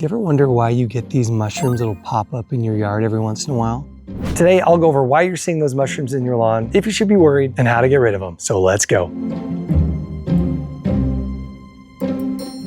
You ever wonder why you get these mushrooms that'll pop up in your yard every once in a while? Today, I'll go over why you're seeing those mushrooms in your lawn, if you should be worried, and how to get rid of them. So let's go.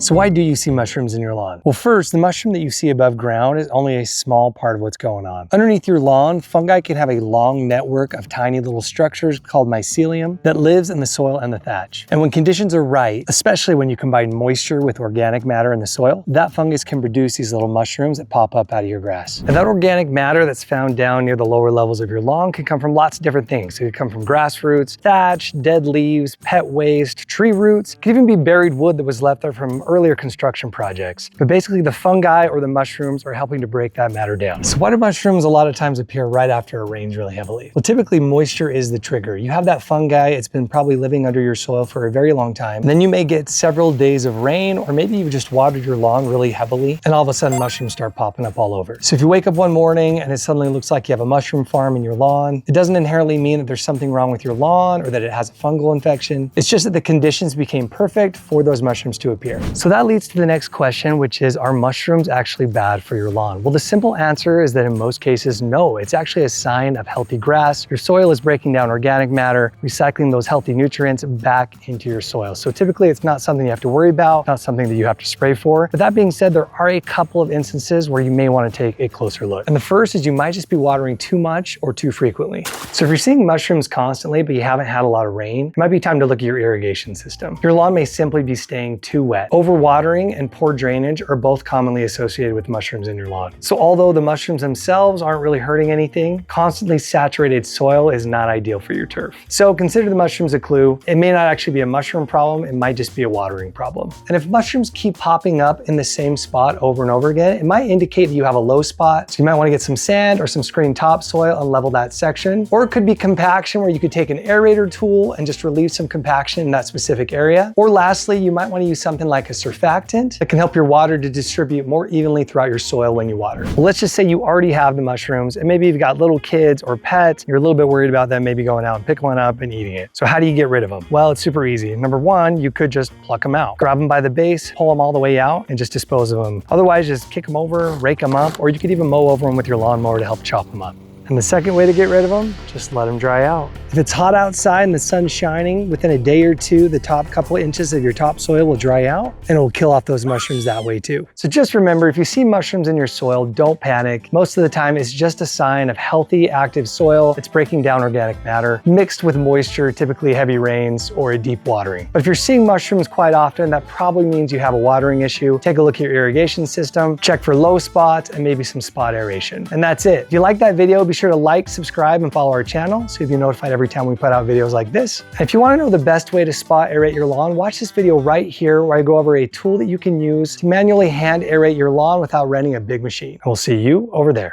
So why do you see mushrooms in your lawn? Well, first, the mushroom that you see above ground is only a small part of what's going on. Underneath your lawn, fungi can have a long network of tiny little structures called mycelium that lives in the soil and the thatch. And when conditions are right, especially when you combine moisture with organic matter in the soil, that fungus can produce these little mushrooms that pop up out of your grass. And that organic matter that's found down near the lower levels of your lawn can come from lots of different things. It could come from grass roots, thatch, dead leaves, pet waste, tree roots. It could even be buried wood that was left there from earlier construction projects. But basically the fungi or the mushrooms are helping to break that matter down. So why do mushrooms a lot of times appear right after it rains really heavily? Well, typically moisture is the trigger. You have that fungi, it's been probably living under your soil for a very long time. And then you may get several days of rain, or maybe you've just watered your lawn really heavily, and all of a sudden mushrooms start popping up all over. So if you wake up one morning and it suddenly looks like you have a mushroom farm in your lawn, it doesn't inherently mean that there's something wrong with your lawn or that it has a fungal infection. It's just that the conditions became perfect for those mushrooms to appear. So that leads to the next question, which is, are mushrooms actually bad for your lawn? Well, the simple answer is that in most cases, no. It's actually a sign of healthy grass. Your soil is breaking down organic matter, recycling those healthy nutrients back into your soil. So typically it's not something you have to worry about, not something that you have to spray for. But that being said, there are a couple of instances where you may want to take a closer look. And the first is you might just be watering too much or too frequently. So if you're seeing mushrooms constantly, but you haven't had a lot of rain, it might be time to look at your irrigation system. Your lawn may simply be staying too wet. Overwatering and poor drainage are both commonly associated with mushrooms in your lawn. So although the mushrooms themselves aren't really hurting anything, constantly saturated soil is not ideal for your turf. So consider the mushrooms a clue. It may not actually be a mushroom problem, it might just be a watering problem. And if mushrooms keep popping up in the same spot over and over again, it might indicate that you have a low spot. So you might want to get some sand or some screened topsoil and level that section. Or it could be compaction, where you could take an aerator tool and just relieve some compaction in that specific area. Or lastly, you might want to use something like a surfactant that can help your water to distribute more evenly throughout your soil when you water. Well, let's just say you already have the mushrooms and maybe you've got little kids or pets. You're a little bit worried about them maybe going out and picking one up and eating it. So how do you get rid of them? Well, it's super easy. Number one, you could just pluck them out. Grab them by the base, pull them all the way out, and just dispose of them. Otherwise, just kick them over, rake them up, or you could even mow over them with your lawnmower to help chop them up. And the second way to get rid of them, just let them dry out. If it's hot outside and the sun's shining, within a day or two, the top couple inches of your topsoil will dry out and it will kill off those mushrooms that way too. So just remember, if you see mushrooms in your soil, don't panic. Most of the time, it's just a sign of healthy, active soil. It's breaking down organic matter mixed with moisture, typically heavy rains or a deep watering. But if you're seeing mushrooms quite often, that probably means you have a watering issue. Take a look at your irrigation system, check for low spots and maybe some spot aeration. And that's it. If you like that video, be sure to like, subscribe, and follow our channel so you'll be notified every time we put out videos like this. And if you want to know the best way to spot aerate your lawn, watch this video right here where I go over a tool that you can use to manually hand aerate your lawn without renting a big machine. And we'll see you over there.